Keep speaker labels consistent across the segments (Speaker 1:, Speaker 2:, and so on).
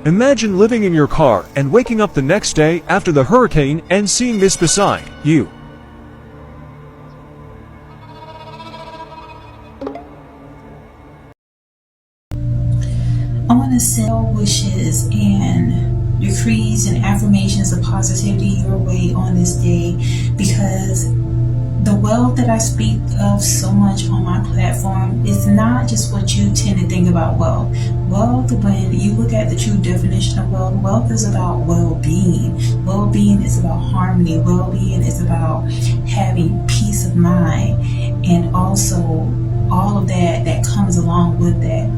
Speaker 1: Imagine living in your car and waking up the next day after the hurricane and seeing this beside you.
Speaker 2: I want to send wishes and decrees and affirmations of positivity your way on this day, because the wealth that I speak of so much on my platform is not just what you tend to think about wealth. Wealth, when you look at the true definition of wealth, wealth is about well-being. Well-being is about harmony. Well-being is about having peace of mind, and also all of that comes along with that.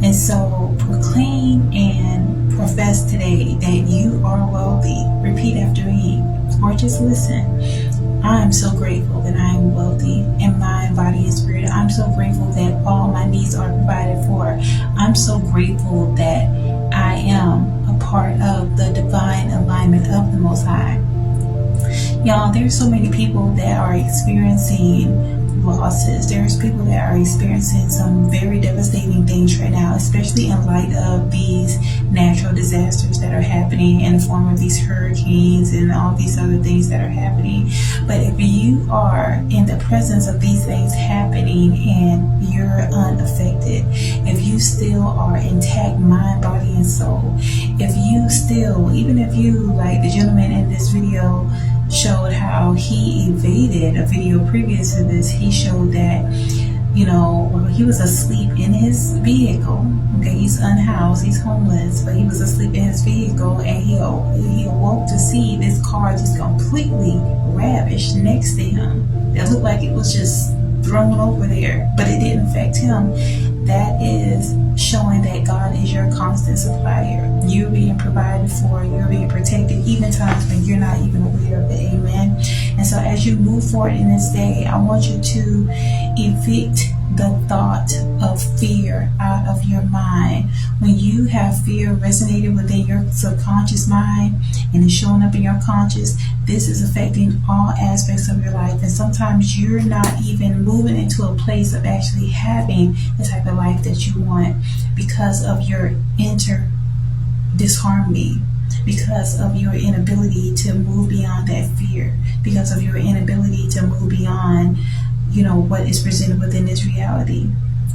Speaker 2: And so proclaim and profess today that you are wealthy. Repeat after me, or just listen. I am so grateful that I am wealthy in mind, body, and spirit. I'm so grateful that all my needs are provided for. I'm so grateful that I am a part of the divine alignment of the Most High. Y'all, there's so many people that are experiencing losses. There's people that are experiencing some very devastating things right now, especially in light of these natural disasters that are happening in the form of these hurricanes and all these other things that are happening. But if you are in the presence of these things happening and you're unaffected, if you still are intact mind, body, and soul, if you still, even if you, like the gentleman in this video showed how he evaded a video previous to this, he showed that, you know, he was asleep in his vehicle. Okay, he's unhoused, he's homeless, but he was asleep in his vehicle, and he awoke to see this car just completely ravished next to him. That looked like it was just thrown over there, but it didn't affect him. That is showing that God is your constant supplier. You're being provided for, you're being protected, even times when you're not even aware of it. Amen. And so as you move forward in this day, I want you to evict the thought of fear out of your mind. When you have fear resonated within your subconscious mind and it's showing up in your conscious, this is affecting all aspects of your life. And sometimes you're not even moving into a place of actually having the type of life that you want because of your inner disharmony, because of your inability to move beyond that fear, because of your inability to move beyond, you know, what is presented within this reality.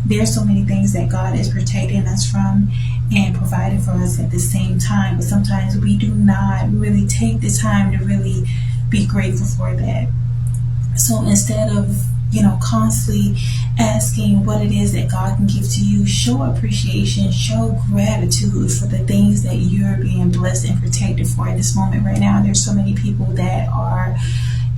Speaker 2: There's so many things that God is protecting us from and providing for us at the same time, but sometimes we do not really take the time to really be grateful for that. So instead of, you know, constantly asking what it is that God can give to you, show appreciation, show gratitude for the things that you're being blessed and protected for in this moment right now. There's so many people that are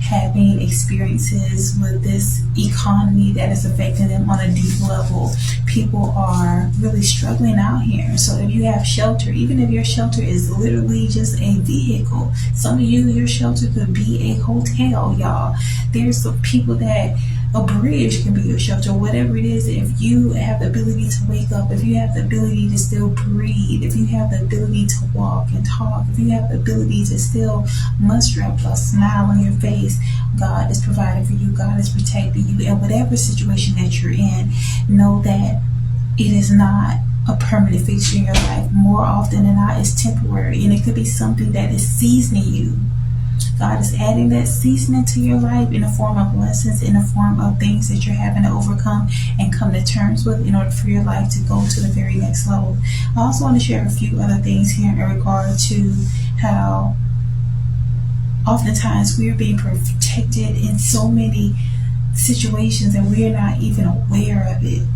Speaker 2: having experiences with this economy that is affecting them on a deep level. People are really struggling out here. So if you have shelter, even if your shelter is literally just a vehicle, some of you, your shelter could be a hotel, y'all. There's some people that a bridge can be your shelter, whatever it is. If you have the ability to wake up, if you have the ability to still breathe, if you have the ability to walk and talk, if you have the ability to still muster up a smile on your face, God is providing for you, God is protecting you. And whatever situation that you're in, know that it is not a permanent fixture in your life. More often than not, it's temporary, and it could be something that is seasoning you. God is adding that seasoning to your life in the form of lessons, in the form of things that you're having to overcome and come to terms with in order for your life to go to the very next level. I also want to share a few other things here in regard to how oftentimes we are being protected in so many situations and we are not even aware of it.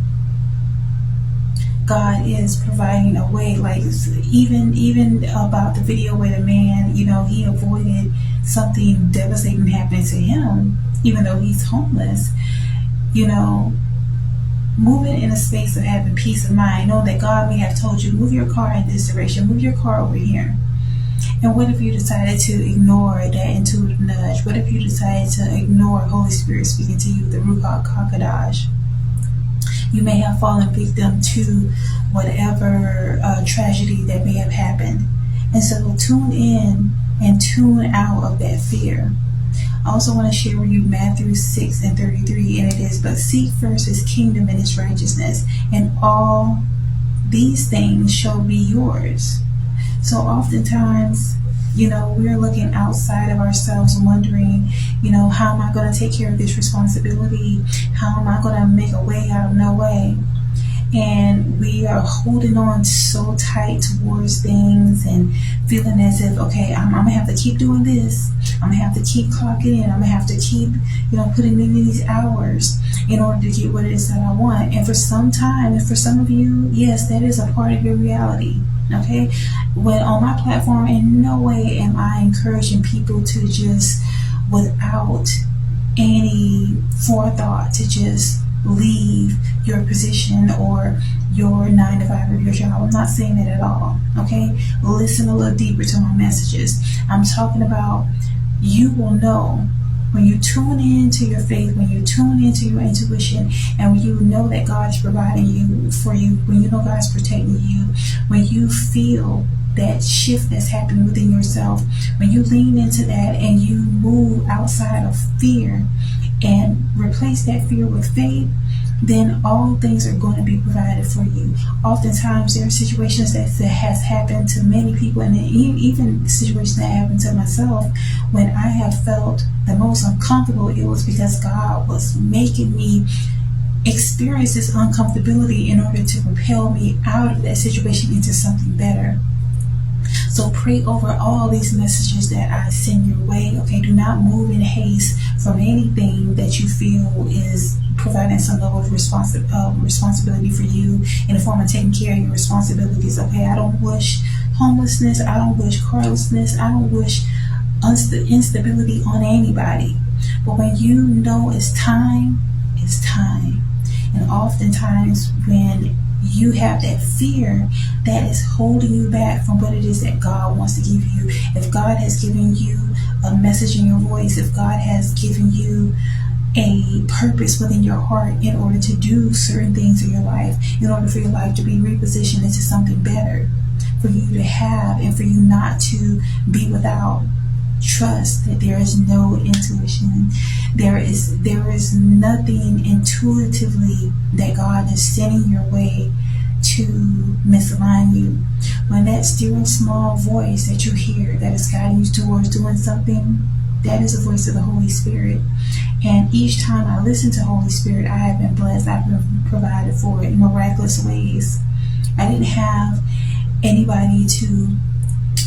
Speaker 2: God is providing a way, like even about the video where the man, you know, he avoided something devastating happening to him, even though he's homeless. You know, moving in a space of having peace of mind, know that God may have told you, move your car in this direction, move your car over here. And what if you decided to ignore that intuitive nudge? What if you decided to ignore Holy Spirit speaking to you, the Ruach HaKodesh? You may have fallen victim to whatever tragedy that may have happened. And so tune in and tune out of that fear. I also want to share with you Matthew 6:33, and it is, but seek first his kingdom and his righteousness, and all these things shall be yours. So oftentimes, we're looking outside of ourselves, wondering, how am I going to take care of this responsibility? How am I going to make a way out of no way? And we are holding on so tight towards things and feeling as if, okay, I'm going to have to keep doing this. I'm going to have to keep clocking in. I'm going to have to keep, putting in these hours in order to get what it is that I want. And for some time, and for some of you, yes, that is a part of your reality. Okay? When on my platform, in no way am I encouraging people to just, without any forethought, to just leave your position or your 9 to 5 or your job. I'm not saying that at all. Okay? Listen a little deeper to my messages. I'm talking about, you will know when you tune into your faith, when you tune into your intuition, and when you know that God is providing you for you, when you know God's protecting you, when you feel that shift that's happening within yourself, when you lean into that and you move outside of fear and replace that fear with faith, then all things are going to be provided for you. Oftentimes there are situations that has happened to many people, and even situations that happened to myself, when I have felt the most uncomfortable, it was because God was making me experience this uncomfortability in order to propel me out of that situation into something better. So pray over all these messages that I send your way. Okay, do not move in haste from anything that you feel is providing some level of responsibility for you in the form of taking care of your responsibilities. Okay, I don't wish homelessness. I don't wish carlessness. I don't wish instability on anybody. But when you know it's time, it's time. And oftentimes when you have that fear that is holding you back from what it is that God wants to give you. If God has given you a message in your voice, if God has given you a purpose within your heart in order to do certain things in your life, in order for your life to be repositioned into something better, for you to have and for you not to be without trust, that there is no intuition. There is nothing intuitively that God is sending your way to misalign you. When that still small voice that you hear that is guiding you towards doing something, that is the voice of the Holy Spirit. And each time I listen to Holy Spirit, I have been blessed. I've been provided for it in miraculous ways. I didn't have anybody to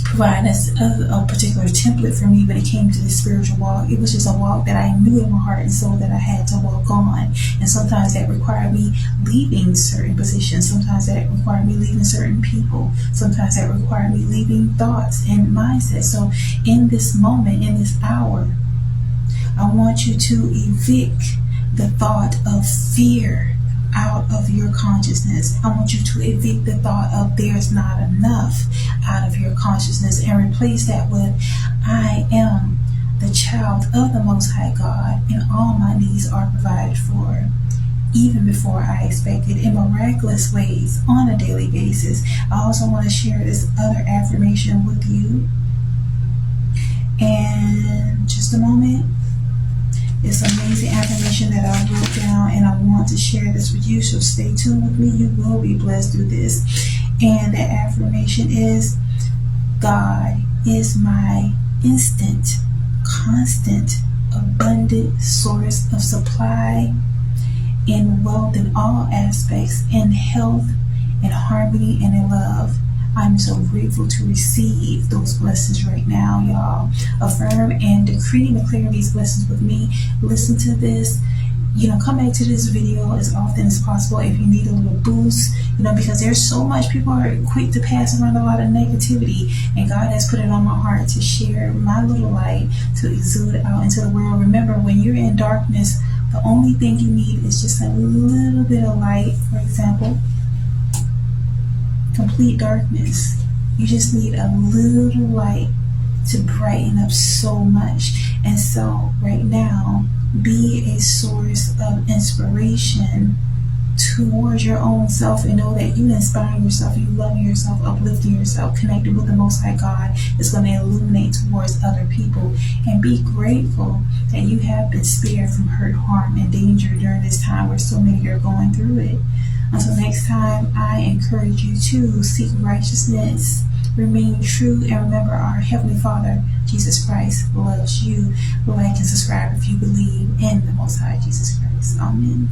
Speaker 2: provide us a particular template for me when it came to the spiritual walk. It was just a walk that I knew in my heart and soul that I had to walk on. And sometimes that required me leaving certain positions. Sometimes that required me leaving certain people. Sometimes that required me leaving thoughts and mindsets. So in this moment, in this hour, I want you to evict the thought of fear out of your consciousness. I want you to evict the thought of there's not enough out of your consciousness and replace that with I am the child of the Most High God and all my needs are provided for, even before I expected, in miraculous ways on a daily basis. I also want to share this other affirmation with you. And just a moment. It's an amazing affirmation that I wrote down, and I want to share this with you, so stay tuned with me. You will be blessed through this. And the affirmation is, God is my instant, constant, abundant source of supply in wealth in all aspects, in health, in harmony, and in love. I'm so grateful to receive those blessings right now, y'all. Affirm and decree and declare these blessings with me. Listen to this. Come back to this video as often as possible if you need a little boost, because there's so much, people are quick to pass around a lot of negativity, and God has put it on my heart to share my little light, to exude out into the world. Remember, when you're in darkness, the only thing you need is just a little bit of light. For example, complete darkness. You just need a little light to brighten up so much. And so right now, be a source of inspiration towards your own self, and know that you inspiring yourself, you loving yourself, uplifting yourself, connected with the Most High God is going to illuminate towards other people. And be grateful that you have been spared from hurt, harm, and danger during this time where so many are going through it. Until next time, I encourage you to seek righteousness, Remain true, and remember our Heavenly Father, Jesus Christ, loves you. Like and subscribe if you believe in the Most High Jesus Christ. Amen.